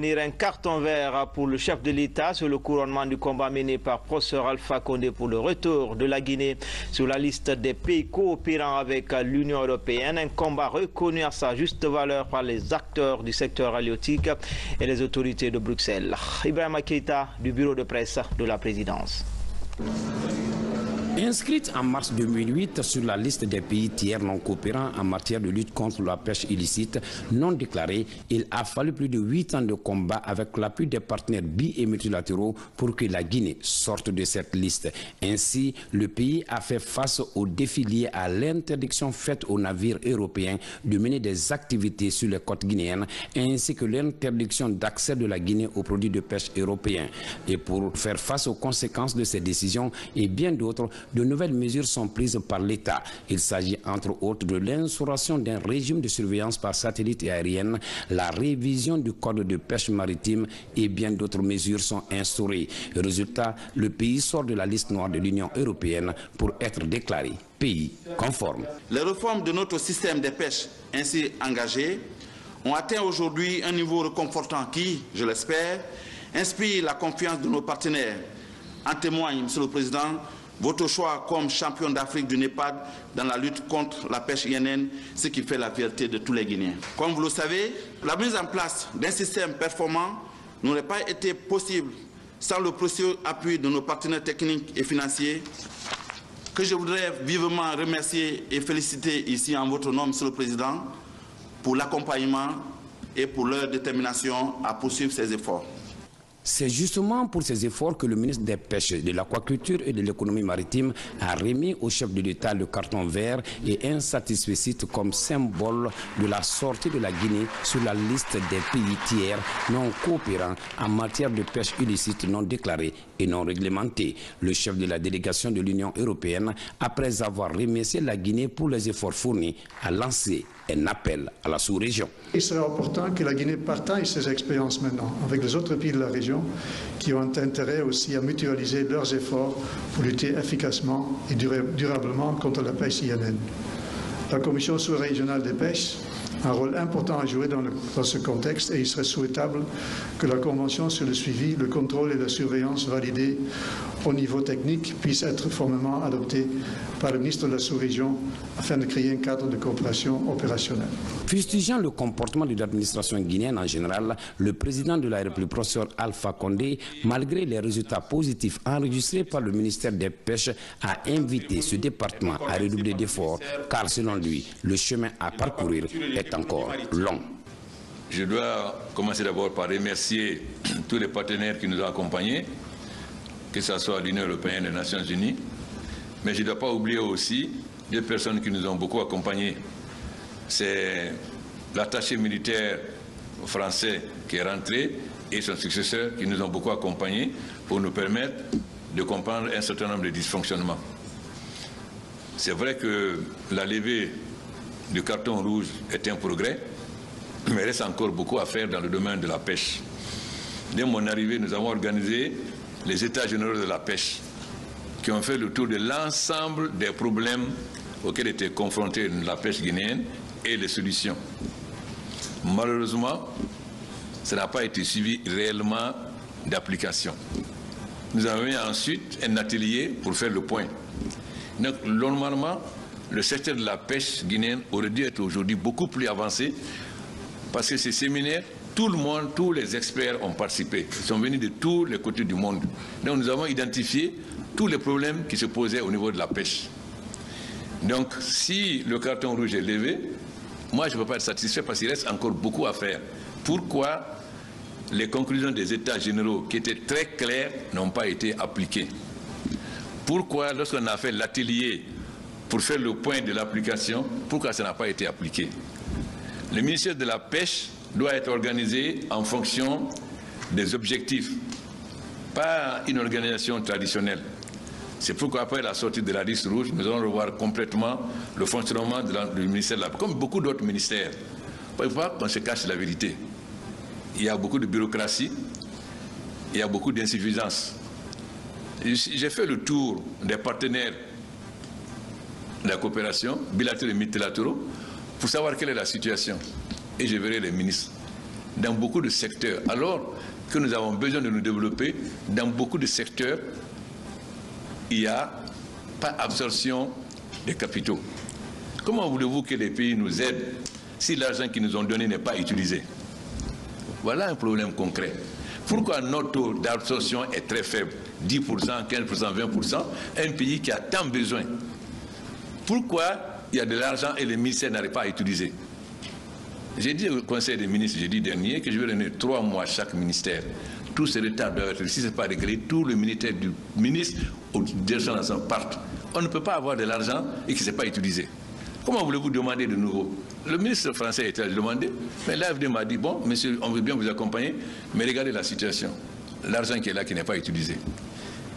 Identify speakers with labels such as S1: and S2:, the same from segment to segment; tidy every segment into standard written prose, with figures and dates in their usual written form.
S1: Un carton vert pour le chef de l'État sur le couronnement du combat mené par professeur Alpha Condé pour le retour de la Guinée sur la liste des pays coopérant avec l'Union européenne. Un combat reconnu à sa juste valeur par les acteurs du secteur halieutique et les autorités de Bruxelles. Ibrahima Keïta du bureau de presse de la présidence.
S2: Inscrite en mars 2008 sur la liste des pays tiers non coopérants en matière de lutte contre la pêche illicite non déclarée, il a fallu plus de 8 ans de combat avec l'appui des partenaires bi- et multilatéraux pour que la Guinée sorte de cette liste. Ainsi, le pays a fait face aux défis liés à l'interdiction faite aux navires européens de mener des activités sur les côtes guinéennes, ainsi que l'interdiction d'accès de la Guinée aux produits de pêche européens. Et pour faire face aux conséquences de ces décisions et bien d'autres, de nouvelles mesures sont prises par l'État. Il s'agit entre autres de l'instauration d'un régime de surveillance par satellite et aérienne, la révision du code de pêche maritime et bien d'autres mesures sont instaurées. Résultat, le pays sort de la liste noire de l'Union européenne pour être déclaré pays conforme.
S3: Les réformes de notre système de pêche ainsi engagées ont atteint aujourd'hui un niveau réconfortant qui, je l'espère, inspire la confiance de nos partenaires. En témoigne, Monsieur le Président, votre choix comme champion d'Afrique du NEPAD dans la lutte contre la pêche INN, ce qui fait la fierté de tous les Guinéens. Comme vous le savez, la mise en place d'un système performant n'aurait pas été possible sans le précieux appui de nos partenaires techniques et financiers, que je voudrais vivement remercier et féliciter ici en votre nom, Monsieur le Président, pour l'accompagnement et pour leur détermination à poursuivre ces efforts.
S2: C'est justement pour ces efforts que le ministre des Pêches, de l'Aquaculture et de l'Économie maritime a remis au chef de l'État le carton vert et un satisfecit comme symbole de la sortie de la Guinée sur la liste des pays tiers non coopérants en matière de pêche illicite non déclarée et non réglementée. Le chef de la délégation de l'Union européenne, après avoir remercié la Guinée pour les efforts fournis, a lancé un appel à la sous-région.
S4: Il serait important que la Guinée partage ses expériences maintenant avec les autres pays de la région qui ont intérêt aussi à mutualiser leurs efforts pour lutter efficacement et durablement contre la pêche INN. La Commission sous-régionale des pêches a un rôle important à jouer dans ce contexte et il serait souhaitable que la Convention sur le suivi, le contrôle et la surveillance validée au niveau technique puisse être formellement adoptée par le ministre de la sous-région afin de créer un cadre de coopération opérationnelle.
S2: Fustigeant le comportement de l'administration guinéenne en général, le président de la République, professeur Alpha Condé, malgré les résultats positifs enregistrés par le ministère des Pêches, a invité ce département à redoubler d'efforts, car selon lui, le chemin à parcourir est encore long.
S5: Je dois commencer d'abord par remercier tous les partenaires qui nous ont accompagnés, que ce soit l'Union européenne et les Nations unies, mais je ne dois pas oublier aussi deux personnes qui nous ont beaucoup accompagnés. C'est l'attaché militaire français qui est rentré et son successeur qui nous ont beaucoup accompagnés pour nous permettre de comprendre un certain nombre de dysfonctionnements. C'est vrai que la levée du carton rouge est un progrès, mais il reste encore beaucoup à faire dans le domaine de la pêche. Dès mon arrivée, nous avons organisé les États généraux de la pêche qui ont fait le tour de l'ensemble des problèmes auxquels était confrontée la pêche guinéenne et les solutions. Malheureusement, ça n'a pas été suivi réellement d'application. Nous avons eu ensuite un atelier pour faire le point. Donc, normalement, le secteur de la pêche guinéenne aurait dû être aujourd'hui beaucoup plus avancé parce que ces séminaires, tout le monde, tous les experts ont participé. Ils sont venus de tous les côtés du monde. Donc, nous avons identifié tous les problèmes qui se posaient au niveau de la pêche. Donc, si le carton rouge est levé, moi, je ne peux pas être satisfait parce qu'il reste encore beaucoup à faire. Pourquoi les conclusions des États généraux, qui étaient très claires, n'ont pas été appliquées? Pourquoi, lorsqu'on a fait l'atelier pour faire le point de l'application, pourquoi ça n'a pas été appliqué? Le ministère de la Pêche doit être organisé en fonction des objectifs, pas une organisation traditionnelle. C'est pourquoi après la sortie de la liste rouge, nous allons revoir complètement le fonctionnement du ministère de la Pêche, comme beaucoup d'autres ministères. Il ne faut pas qu'on se cache la vérité. Il y a beaucoup de bureaucratie, il y a beaucoup d'insuffisance. J'ai fait le tour des partenaires de la coopération, bilatéraux et multilatéraux, pour savoir quelle est la situation. Et je verrai les ministres. dans beaucoup de secteurs, alors que nous avons besoin de nous développer dans beaucoup de secteurs, il n'y a pas absorption des capitaux. Comment voulez-vous que les pays nous aident si l'argent qu'ils nous ont donné n'est pas utilisé? Voilà un problème concret. Pourquoi notre taux d'absorption est très faible, 10%, 15%, 20%, un pays qui a tant besoin? Pourquoi il y a de l'argent et les ministères n'arrivent pas à utiliser? J'ai dit au Conseil des ministres jeudi dernier que je vais donner 3 mois à chaque ministère. Tout ce retard doit être, si ce n'est pas réglé, tout le ministère du ministre ou du directeur national partent. On ne peut pas avoir de l'argent et qui ne s'est pas utilisé. Comment voulez-vous demander de nouveau? Le ministre français était demandé, mais l'AFD m'a dit, bon, monsieur, on veut bien vous accompagner, mais regardez la situation. L'argent qui est là, qui n'est pas utilisé.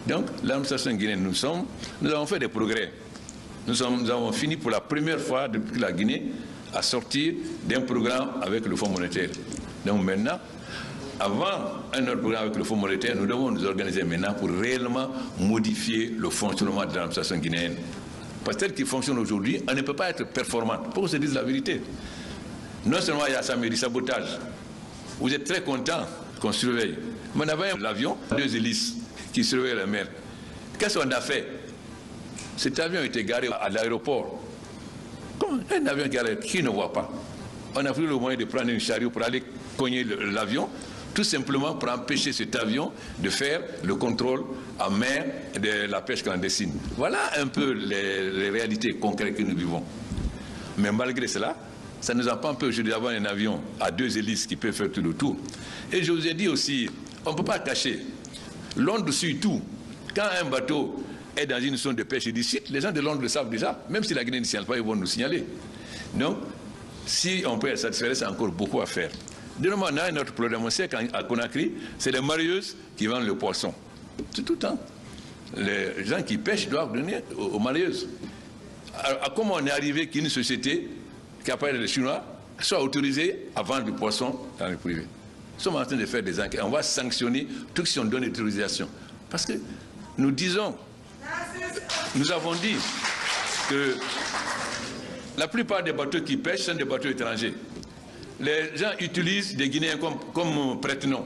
S5: Donc, l'administration guinéenne, nous avons fait des progrès. Nous avons fini pour la première fois depuis la Guinée à sortir d'un programme avec le Fonds monétaire. Donc maintenant, avant un autre programme avec le Fonds monétaire, nous devons nous organiser maintenant pour réellement modifier le fonctionnement de l'administration guinéenne. Parce que tel qu'il fonctionne aujourd'hui, on ne peut pas être performant. Pour qu'on se dise la vérité. Non seulement il y a ça, mais du sabotage. Vous êtes très content qu'on surveille. Mais on avait l'avion, 2 hélices qui surveillaient la mer. Qu'est-ce qu'on a fait? Cet avion était garé à l'aéroport. Comme un avion garé, qui ne voit pas? On a pris le moyen de prendre une chariot pour aller cogner l'avion, tout simplement pour empêcher cet avion de faire le contrôle en mer de la pêche clandestine. Voilà un peu les réalités concrètes que nous vivons. Mais malgré cela, ça ne nous a pas empêché d'avoir un avion à 2 hélices qui peut faire tout le tour. Et je vous ai dit aussi, on ne peut pas cacher. Londres suit tout. Quand un bateau est dans une zone de pêche illicite, les gens de Londres le savent déjà. Même si la Guinée ne signale pas, ils vont nous signaler. Donc, si on peut être satisfait, c'est encore beaucoup à faire. Deuxièmement, on a un autre problème aussi à Conakry, c'est les marieuses qui vendent le poisson. C'est tout le temps. Les gens qui pêchent doivent donner aux marieuses. Alors, comment on est arrivé qu'une société qui appelle les Chinois soit autorisée à vendre du poisson dans le privé? Nous sommes en train de faire des enquêtes. On va sanctionner tous ceux qui ont donné l'autorisation. Parce que nous disons, nous avons dit que la plupart des bateaux qui pêchent sont des bateaux étrangers. Les gens utilisent des Guinéens comme prête-noms.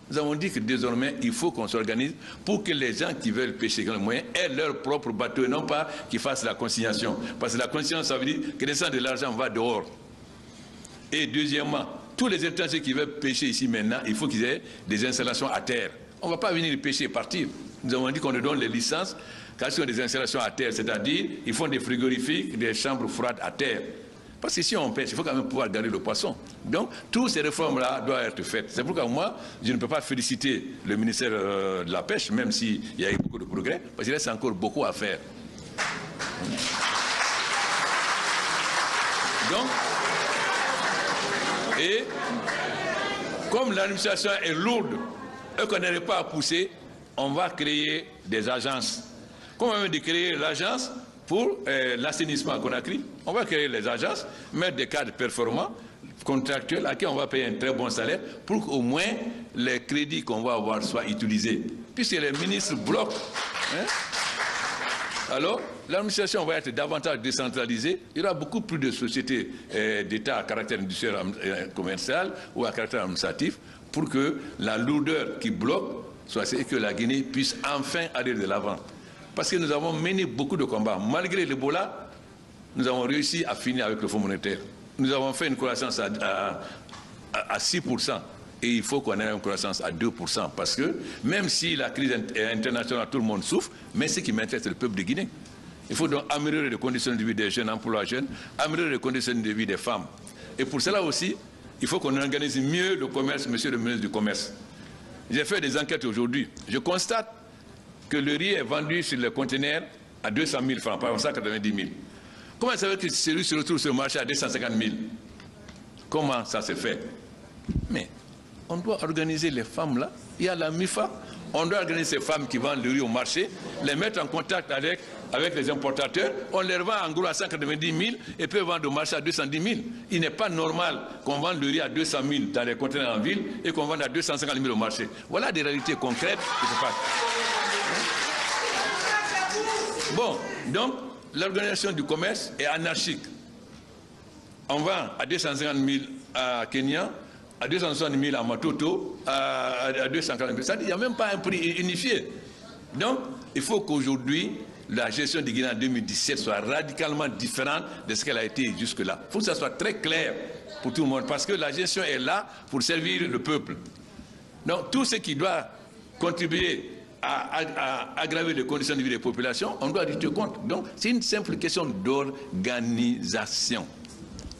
S5: Nous avons dit que désormais, il faut qu'on s'organise pour que les gens qui veulent pêcher dans le moyen aient leur propre bateau et non pas qu'ils fassent la consignation. Parce que la consignation, ça veut dire que les gens de l'argent va dehors. Et deuxièmement, tous les étrangers qui veulent pêcher ici maintenant, il faut qu'ils aient des installations à terre. On ne va pas venir pêcher et partir. Nous avons dit qu'on leur donne les licences quand ils ont des installations à terre, c'est-à-dire ils font des frigorifiques, des chambres froides à terre. Parce que si on pêche, il faut quand même pouvoir garder le poisson. Donc, toutes ces réformes-là doivent être faites. C'est pourquoi moi, je ne peux pas féliciter le ministère de la Pêche, même s'il y a eu beaucoup de progrès, parce qu'il reste encore beaucoup à faire. Donc, et comme l'administration est lourde et qu'on n'arrive pas à pousser, on va créer des agences. Comment même de créer l'agence pour l'assainissement à Conakry? On va créer les agences, mettre des cadres performants, contractuels, à qui on va payer un très bon salaire, pour qu'au moins les crédits qu'on va avoir soient utilisés. Puisque les ministres bloquent. Alors, l'administration va être davantage décentralisée. Il y aura beaucoup plus de sociétés d'État à caractère industriel commercial ou à caractère administratif pour que la lourdeur qui bloque soit et que la Guinée puisse enfin aller de l'avant. Parce que nous avons mené beaucoup de combats. Malgré l'Ebola, nous avons réussi à finir avec le Fonds monétaire. Nous avons fait une croissance à 6%. Et il faut qu'on ait une croissance à 2%. Parce que même si la crise internationale, tout le monde souffre, mais ce qui m'intéresse, c'est le peuple de Guinée. Il faut donc améliorer les conditions de vie des jeunes, emplois jeunes, améliorer les conditions de vie des femmes. Et pour cela aussi, il faut qu'on organise mieux le commerce, monsieur le ministre du Commerce. J'ai fait des enquêtes aujourd'hui. Je constate que le riz est vendu sur les conteneurs à 200 000 francs, par exemple 190 000. Comment ça veut que celui se retrouve sur le marché à 250 000? Comment ça se fait? Mais on doit organiser les femmes là. Il y a la MIFA. On doit organiser ces femmes qui vendent le riz au marché, les mettre en contact avec les importateurs. On les vend en gros à 190 000 et peut vendre au marché à 210 000. Il n'est pas normal qu'on vende le riz à 200 000 dans les conteneurs en ville et qu'on vende à 250 000 au marché. Voilà des réalités concrètes qui se passent. Bon, donc, l'organisation du commerce est anarchique. On vend à 250 000 à Kenya, à 260 000 à Matoto, à 240 000. Il n'y a même pas un prix unifié. Donc, il faut qu'aujourd'hui, la gestion du Guinée en 2017 soit radicalement différente de ce qu'elle a été jusque-là. Il faut que ça soit très clair pour tout le monde, parce que la gestion est là pour servir le peuple. Donc, tout ce qui doit contribuer à aggraver les conditions de vie des populations, on doit lutter contre. Donc, c'est une simple question d'organisation.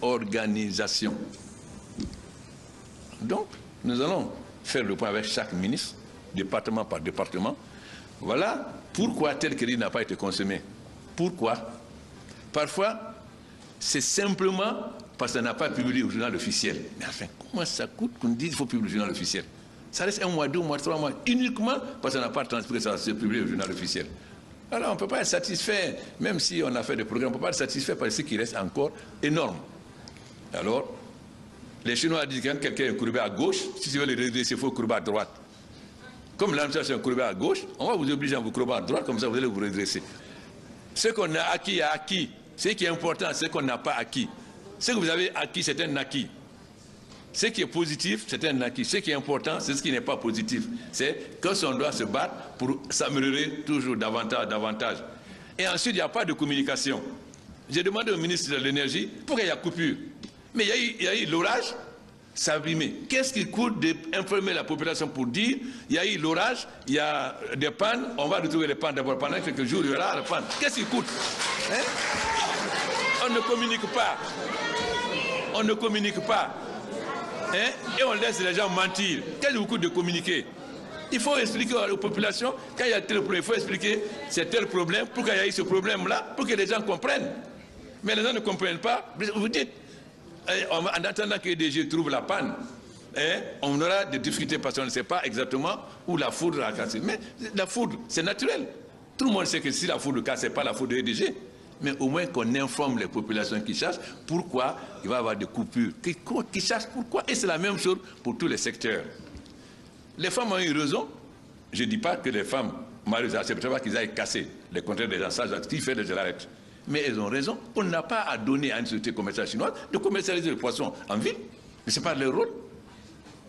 S5: Organisation. Donc, nous allons faire le point avec chaque ministre, département par département. Voilà pourquoi tel crédit n'a pas été consommé. Pourquoi? Parfois, c'est simplement parce qu'on n'a pas publié au journal officiel. Mais enfin, comment ça coûte qu'on dise qu'il faut publier au journal officiel? Ça reste 1 mois, 2 mois, 3 mois, uniquement parce qu'on n'a pas transféré ça, c'est publié au journal officiel. Alors, on ne peut pas être satisfait, même si on a fait des programmes, on ne peut pas être satisfait par ce qui reste encore énorme. Alors, les Chinois disent que quand quelqu'un est courbé à gauche, si tu veux le redresser, il faut courber à droite. Comme l'administration est courbée à gauche, on va vous obliger à vous courber à droite, comme ça vous allez vous redresser. Ce qu'on a acquis est acquis. Ce qui est important, c'est ce qu'on n'a pas acquis. Ce que vous avez acquis, c'est un acquis. Ce qui est positif, c'est un acquis. Ce qui est important, c'est ce qui n'est pas positif. C'est qu'on doit se battre pour s'améliorer toujours davantage. Et ensuite, il n'y a pas de communication. J'ai demandé au ministre de l'Énergie pourquoi il y a coupure. Mais il y a eu l'orage, ça a abîmé. Qu'est-ce qui coûte d'informer la population pour dire il y a eu l'orage, il y a des pannes, on va retrouver les pannes d'abord. Pendant quelques jours, il y aura les pannes. Qu'est-ce qui coûte? On ne communique pas. On ne communique pas. Et on laisse les gens mentir. Qu'est-ce qui vous coûte de communiquer? Il faut expliquer aux populations, quand il y a tel problème, il faut expliquer c'est tel problème, pourquoi il y a eu ce problème-là, pour que les gens comprennent. Mais les gens ne comprennent pas. Vous dites, en attendant que les DG trouvent la panne, on aura des difficultés parce qu'on ne sait pas exactement où la foudre a cassé. Mais la foudre, c'est naturel. Tout le monde sait que si la foudre casse, ce n'est pas la foudre des DG. Mais au moins qu'on informe les populations qui cherchent pourquoi il va y avoir des coupures. Qui cherchent pourquoi. Et c'est la même chose pour tous les secteurs. Les femmes ont eu raison. Je ne dis pas que les femmes, malheureuses, n'acceptent pas qu'ils aillent casser les contrats des gens. Ça, qui fait de l'arrêt. Mais elles ont raison. On n'a pas à donner à une société commerciale chinoise de commercialiser le poisson en ville. Mais ce n'est pas leur rôle.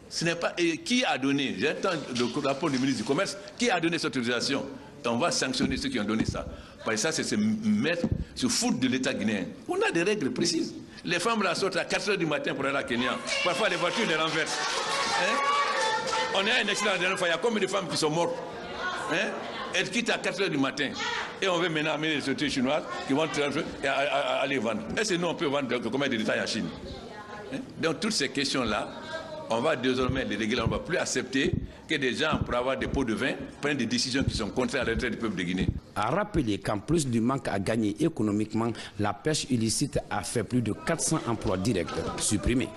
S5: Ce n'est pas. Et qui a donné? J'attends le rapport du ministre du Commerce. Qui a donné cette autorisation? Et on va sanctionner ceux qui ont donné ça. Parce que ça, c'est se foutre de l'État guinéen. On a des règles précises. Les femmes la sortent à 4 h du matin pour aller à Kenya. Parfois, les voitures les renversent. On a un accident la dernière fois. Il y a combien de femmes qui sont mortes? Elles quittent à 4 h du matin. Et on veut maintenant amener les sociétés chinoises qui vont aller vendre. Est-ce que nous, on peut vendre combien de détails en Chine? Donc, toutes ces questions-là, on va désormais les régler. On ne va plus accepter que des gens, pour avoir des pots de vin, prennent des décisions qui sont contraires à l'intérêt du peuple de Guinée.
S2: À rappeler qu'en plus du manque à gagner économiquement, la pêche illicite a fait plus de 400 emplois directs supprimés.